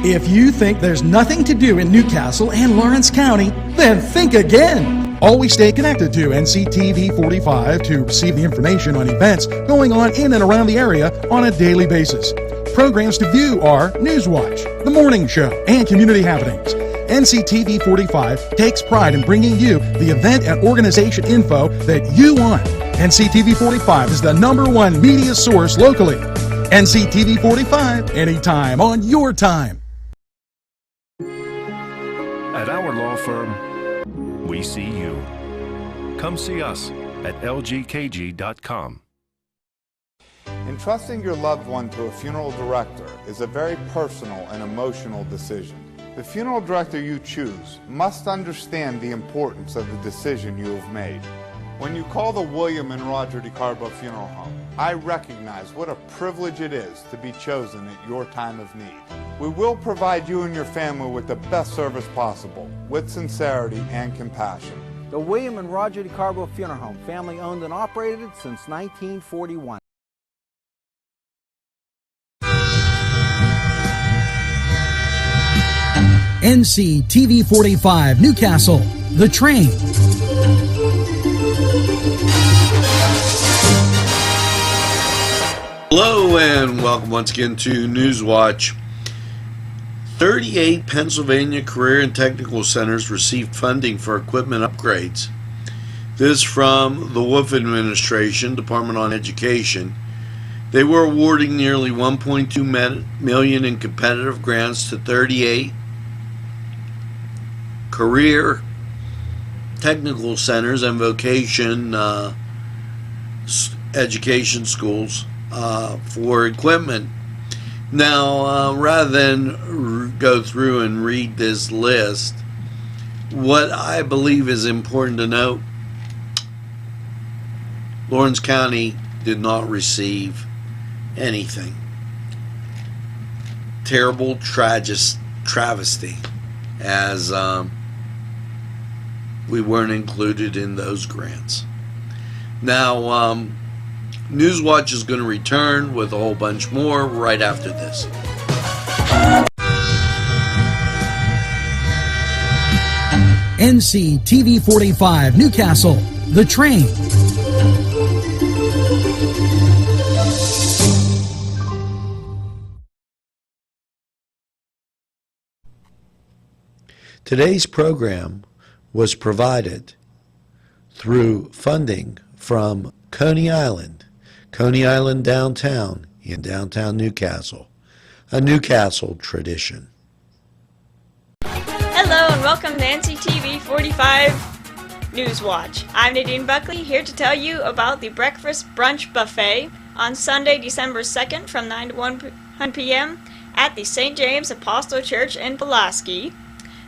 If you think there's nothing to do in Newcastle and Lawrence County, then think again. Always stay connected to NCTV45 to receive the information on events going on in and around the area on a daily basis. Programs to view are NewsWatch, The Morning Show, and Community Happenings. NCTV45 takes pride in bringing you the event and organization info that you want. NCTV45 is the #1 media source locally. NCTV45, anytime on your time. At our law firm, we see you. Come see us at lgkg.com. Entrusting your loved one to a funeral director is a very personal and emotional decision. The funeral director you choose must understand the importance of the decision you have made. When you call the William and Roger DeCarbo Funeral Home, I recognize what a privilege it is to be chosen at your time of need. We will provide you and your family with the best service possible, with sincerity and compassion. The William and Roger DeCarbo Funeral Home, family owned and operated since 1941. NCTV45 Newcastle, The Train. Hello and welcome once again to NewsWatch. 38 Pennsylvania Career and Technical Centers received funding for equipment upgrades. This from the Wolf Administration, Department on Education. They were awarding nearly $1.2 million in competitive grants to 38 career technical centers and vocation education schools for equipment. Now, rather than go through and read this list, what I believe is important to note, Lawrence County did not receive anything. Terrible travesty, as we weren't included in those grants. Now, NewsWatch is going to return with a whole bunch more right after this. NCTV45 Newcastle, The Train. Today's program was provided through funding from Coney Island downtown in downtown Newcastle, a Newcastle tradition. Hello and welcome to NCTV45 NewsWatch. I'm Nadine Buckley, here to tell you about the Breakfast Brunch Buffet on Sunday, December 2nd from 9 to 1 p.m. at the St. James Apostle Church in Pulaski.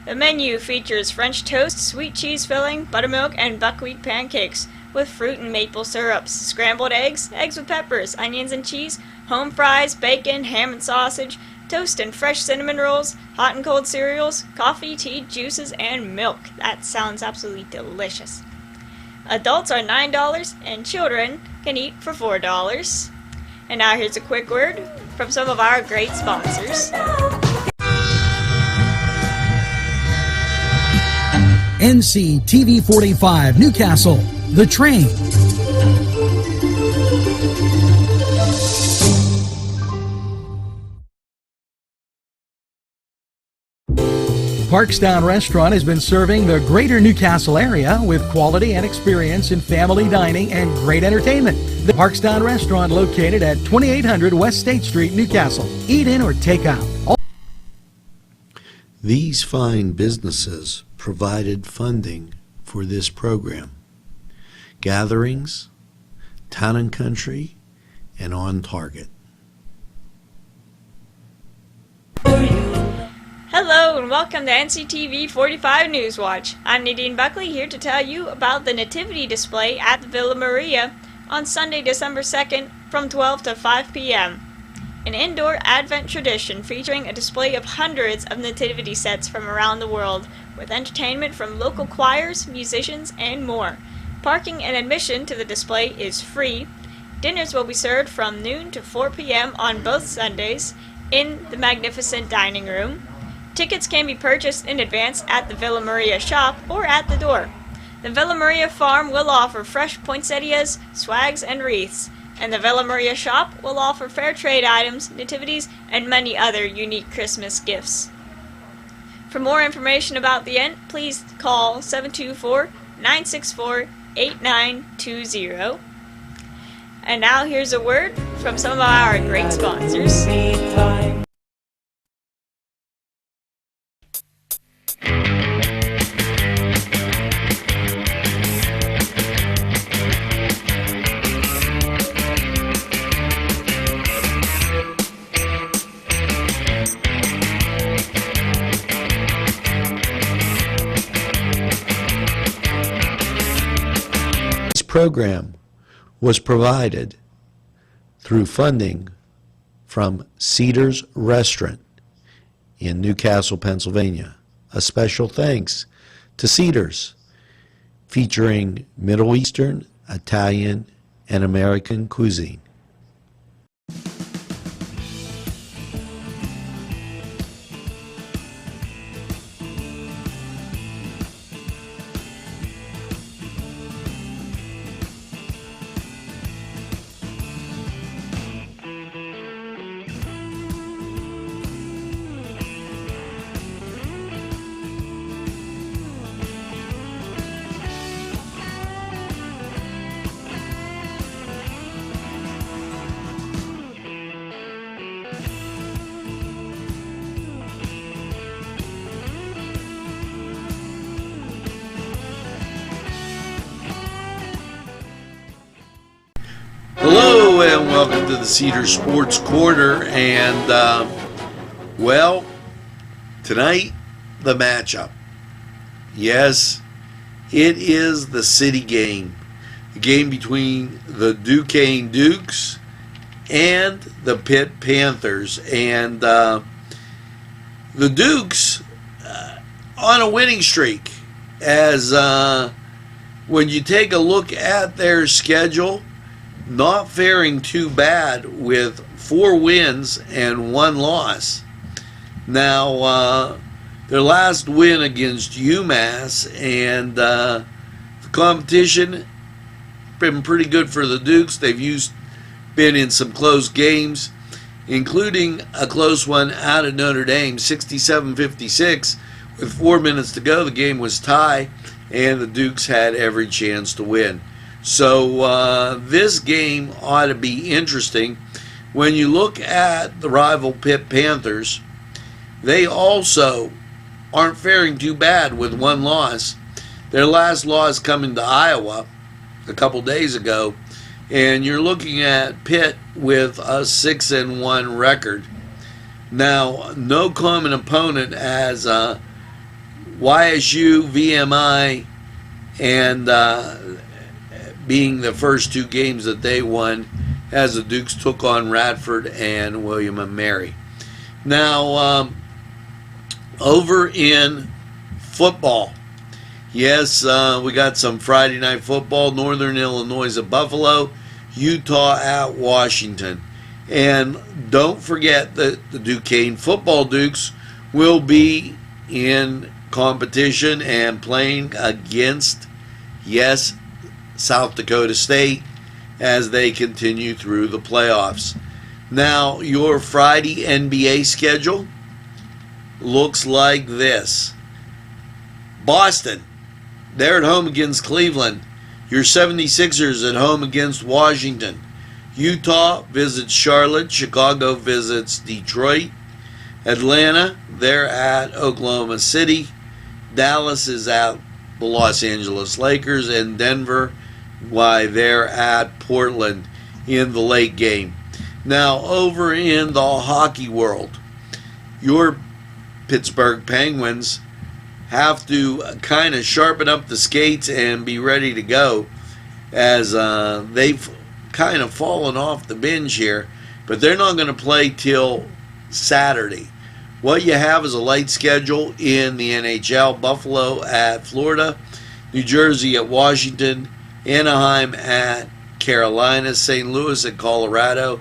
The menu features French toast, sweet cheese filling, buttermilk, and buckwheat pancakes with fruit and maple syrups, scrambled eggs, eggs with peppers, onions and cheese, home fries, bacon, ham and sausage, toast and fresh cinnamon rolls, hot and cold cereals, coffee, tea, juices, and milk. That sounds absolutely delicious. Adults are $9 and children can eat for $4. And now here's a quick word from some of our great sponsors. NCTV45 Newcastle, The Train. Parkstown Restaurant has been serving the greater Newcastle area with quality and experience in family dining and great entertainment. The Parkstown Restaurant, located at 2800 West State Street, Newcastle. Eat in or take out. These fine businesses provided funding for this program. Gatherings, Town and Country, and On Target. Hello and welcome to NCTV45 Newswatch. I'm Nadine Buckley, here to tell you about the Nativity display at the Villa Maria on Sunday, December 2nd from 12 to 5 p.m. An indoor Advent tradition featuring a display of hundreds of nativity sets from around the world, with entertainment from local choirs, musicians, and more. Parking and admission to the display is free. Dinners will be served from noon to 4 p.m. on both Sundays, in the magnificent dining room. Tickets can be purchased in advance at the Villa Maria shop or at the door. The Villa Maria farm will offer fresh poinsettias, swags, and wreaths, and the Villa Maria shop will offer fair trade items, nativities, and many other unique Christmas gifts. For more information about the event, please call 724-964-8920. And now here's a word from some of our great sponsors. This program was provided through funding from Cedars Restaurant in Newcastle, Pennsylvania. A special thanks to Cedars, featuring Middle Eastern, Italian, and American cuisine. Hello and welcome to the Cedar Sports Corner, and well, tonight the matchup. Yes, it is the city game, the game between the Duquesne Dukes and the Pitt Panthers, and the Dukes on a winning streak. As when you take a look at their schedule, not faring too bad with 4 wins and 1 loss. Now, their last win against UMass, and the competition been pretty good for the Dukes. They've been in some close games, including a close one out of Notre Dame, 67-56. With 4 minutes to go, the game was tied, and the Dukes had every chance to win. So this game ought to be interesting. When you look at the rival Pitt Panthers, they also aren't faring too bad with 1 loss. Their last loss coming to Iowa a couple days ago, and you're looking at Pitt with a 6-1 record. Now, no common opponent as YSU, VMI, and being the first 2 games that they won, as the Dukes took on Radford and William & Mary. Now, over in football, yes, we got some Friday night football. Northern Illinois at Buffalo, Utah at Washington. And don't forget that the Duquesne football Dukes will be in competition and playing against, yes, South Dakota State as they continue through the playoffs. Now, your Friday NBA schedule looks like this. Boston, they're at home against Cleveland. Your 76ers at home against Washington. Utah visits Charlotte. Chicago visits Detroit. Atlanta, they're at Oklahoma City. Dallas is at the Los Angeles Lakers. And Denver, why, they're at Portland in the late game. Now, over in the hockey world, your Pittsburgh Penguins have to kind of sharpen up the skates and be ready to go, as they've kind of fallen off the binge here, but they're not going to play till Saturday. What you have is a light schedule in the NHL. Buffalo at Florida, New Jersey at Washington, Anaheim at Carolina, St. Louis at Colorado,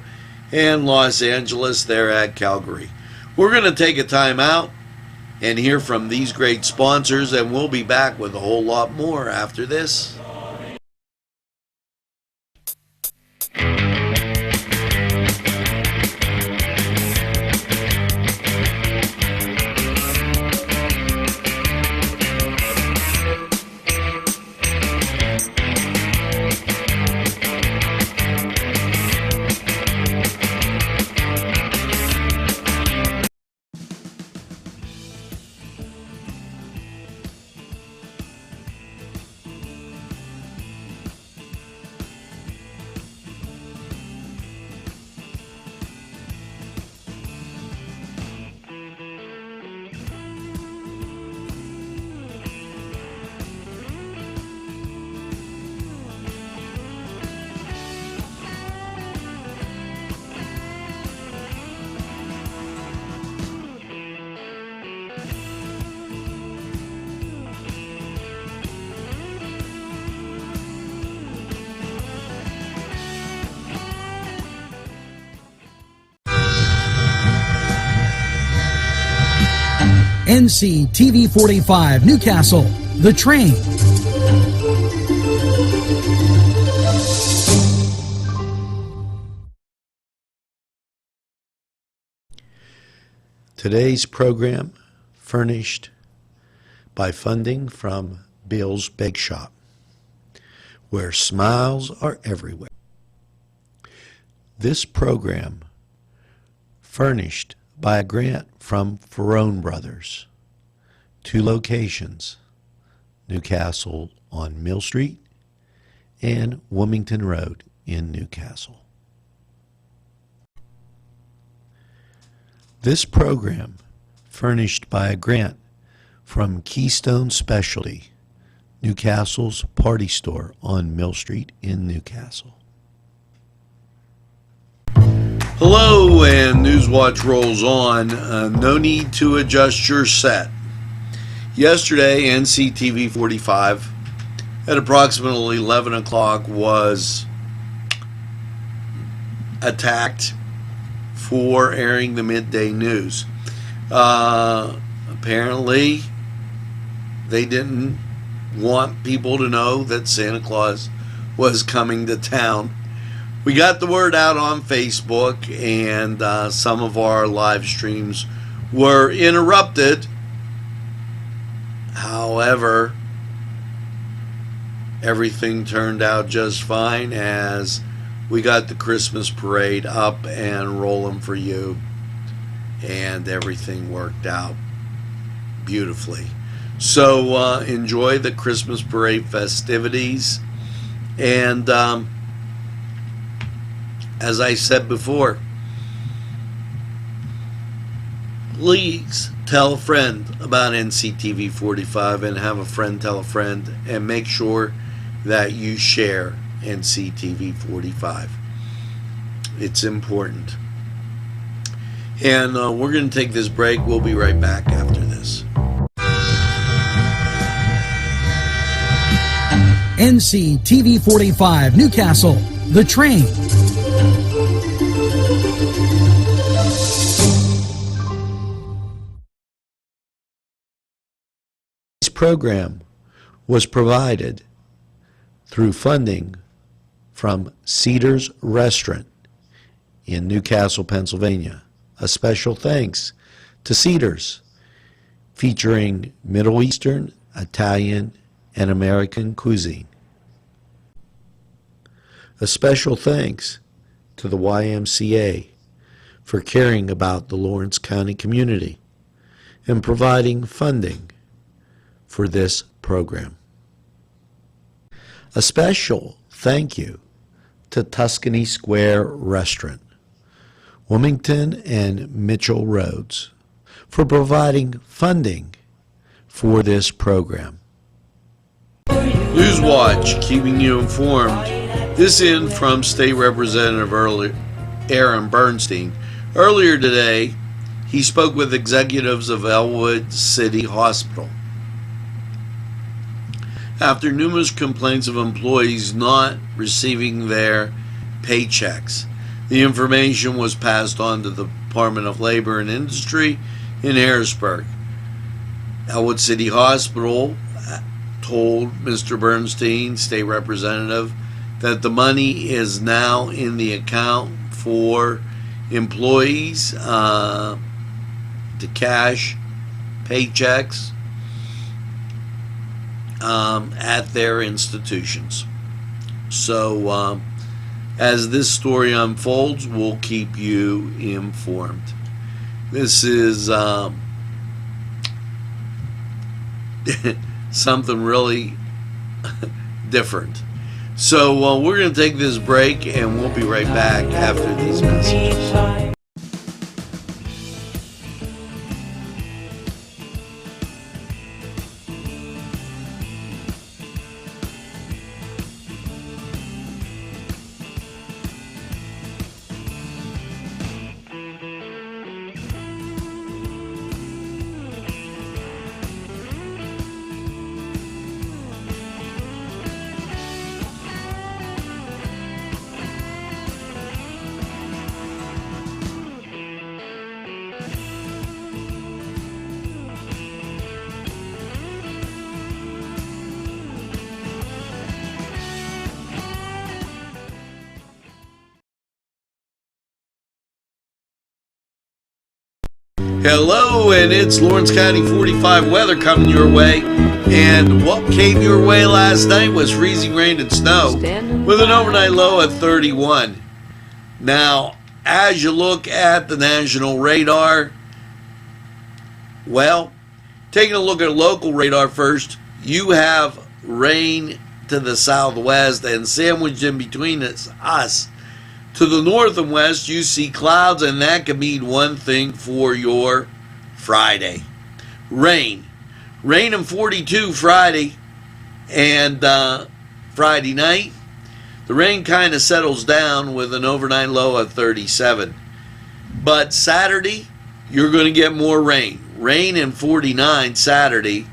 and Los Angeles there at Calgary. We're going to take a time out and hear from these great sponsors, and we'll be back with a whole lot more after this. NCTV45 Newcastle, The Train. Today's program furnished by funding from Bill's Bake Shop, where smiles are everywhere. This program furnished by a grant from Ferrone Brothers, 2 locations, Newcastle on Mill Street and Wilmington Road in Newcastle. This program furnished by a grant from Keystone Specialty, Newcastle's party store on Mill Street in Newcastle. Hello, and NewsWatch rolls on. No need to adjust your set. Yesterday, NCTV45 at approximately 11 o'clock was attacked for airing the midday news. Apparently, they didn't want people to know that Santa Claus was coming to town. We got the word out on Facebook, and some of our live streams were interrupted. However, everything turned out just fine as we got the Christmas parade up and rolling for you, and everything worked out beautifully. So enjoy the Christmas parade festivities, and as I said before, please tell a friend about NCTV45 and have a friend tell a friend, and make sure that you share NCTV45. It's important. And we're going to take this break. We'll be right back after this. NCTV45 Newcastle, The Train. This program was provided through funding from Cedars Restaurant in Newcastle, Pennsylvania. A special thanks to Cedars, featuring Middle Eastern, Italian, and American cuisine. A special thanks to the YMCA for caring about the Lawrence County community and providing funding for this program. A special thank you to Tuscany Square Restaurant, Wilmington and Mitchell Roads, for providing funding for this program. NewsWatch, keeping you informed. This in from State Representative Aaron Bernstein. Earlier today, he spoke with executives of Elwood City Hospital after numerous complaints of employees not receiving their paychecks. The information was passed on to the Department of Labor and Industry in Harrisburg. Elwood City Hospital told Mr. Bernstein, state representative, that the money is now in the account for employees to cash paychecks at their institutions. So as this story unfolds, we'll keep you informed. This is something really different. So we're going to take this break, and we'll be right back after these messages. Hello, and it's Lawrence County 45 weather coming your way. And what came your way last night was freezing rain and snow with an overnight low at 31. Now, as you look at the national radar, well, taking a look at local radar first, you have rain to the southwest, and sandwiched in between us to the north and west, you see clouds, and that can mean one thing for your Friday. Rain. Rain and 42 Friday and Friday night. The rain kind of settles down with an overnight low of 37. But Saturday, you're going to get more rain. Rain and 49 Saturday,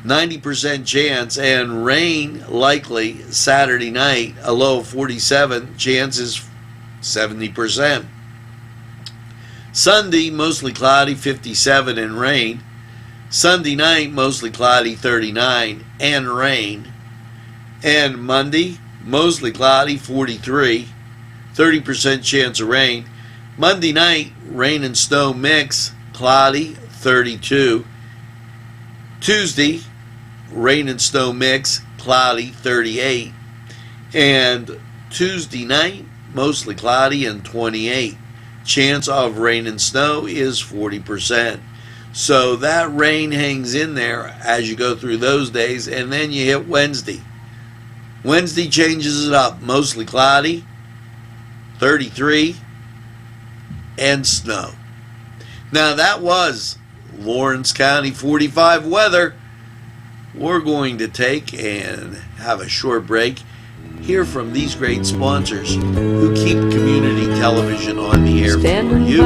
90% chance, and rain likely Saturday night, a low of 47, chances 70%. Sunday, mostly cloudy, 57, and rain. Sunday night, mostly cloudy, 39, and rain. And Monday, mostly cloudy, 43, 30% chance of rain. Monday night, rain and snow mix, cloudy, 32. Tuesday, rain and snow mix, cloudy, 38. And Tuesday night, mostly cloudy and 28. Chance of rain and snow is 40%. So that rain hangs in there as you go through those days, and then you hit Wednesday. Wednesday changes it up, mostly cloudy, 33, and snow. Now that was Lawrence County 45 weather. We're going to take and have a short break, hear from these great sponsors who keep community television on the air for you.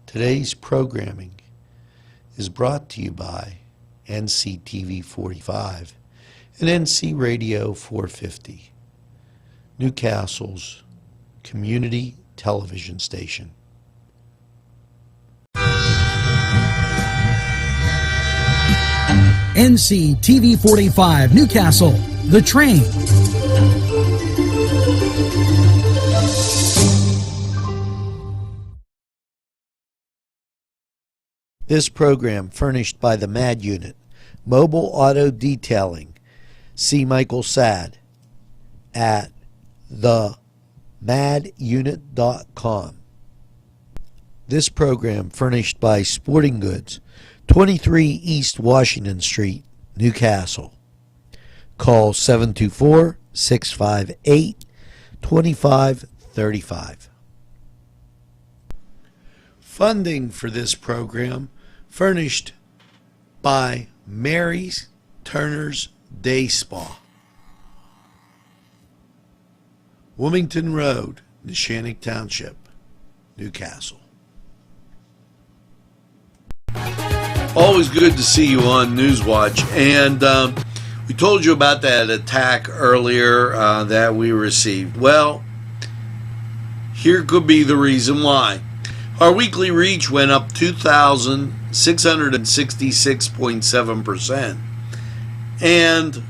Today's programming is brought to you by NCTV45 and NC Radio 450, Newcastle's community television station. NCTV45 Newcastle, The Train. This program furnished by the MAD Unit, Mobile Auto Detailing. See Michael Sad at themadunit.com. This program furnished by Sporting Goods, 23 East Washington Street, Newcastle. Call 724-658-2535. Funding for this program furnished by Mary's Turner's Day Spa, Wilmington Road, Neshannock Township, Newcastle. Always good to see you on NewsWatch, and We told you about that attack earlier that we received. Well, here could be the reason why. Our weekly reach went up 2,666.7%, and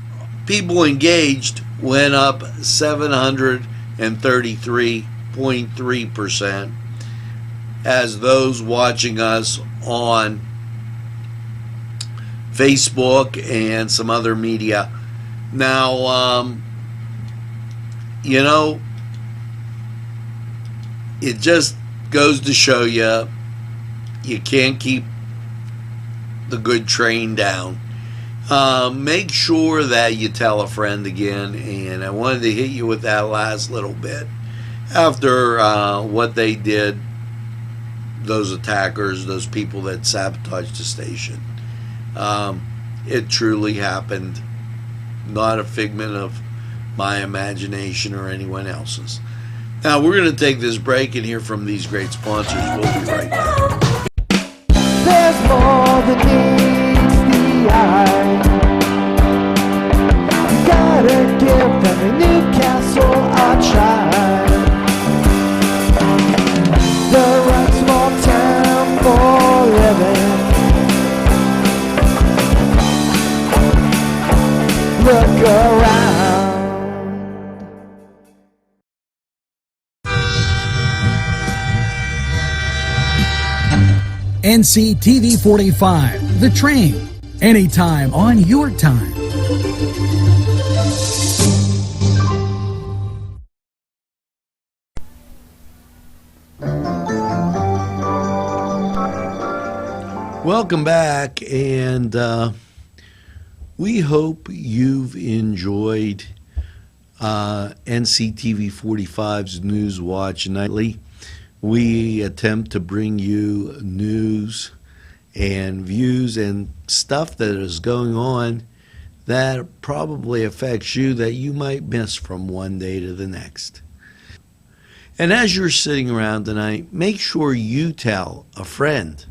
people engaged went up 733.3%, as those watching us on Facebook and some other media. Now, it just goes to show you can't keep the good train down. Make sure that you tell a friend again, and I wanted to hit you with that last little bit after what they did, those attackers, those people that sabotaged the station. It truly happened, not a figment of my imagination or anyone else's. Now, we're going to take this break and hear from these great sponsors. We'll be right back. There's more than meets the eye. You gotta give them a Newcastle a try. The right small town for living. Look around. NCTV45, The Train, anytime on your time. Welcome back, and we hope you've enjoyed NCTV45's NewsWatch Nightly. We attempt to bring you news and views and stuff that is going on that probably affects you, that you might miss from one day to the next. And as you're sitting around tonight, make sure you tell a friend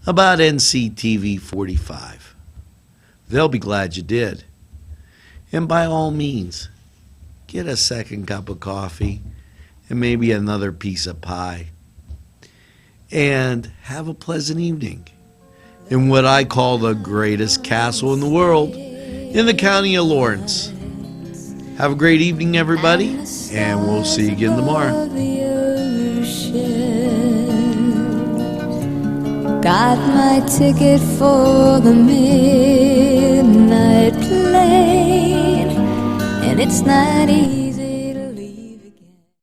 about NCTV45. They'll be glad you did. And by all means, get a second cup of coffee and maybe another piece of pie, and have a pleasant evening in what I call the greatest castle in the world, in the county of Lawrence. Have a great evening, everybody, and we'll see you again tomorrow. Got my ticket for the midnight plane, and it's not easy.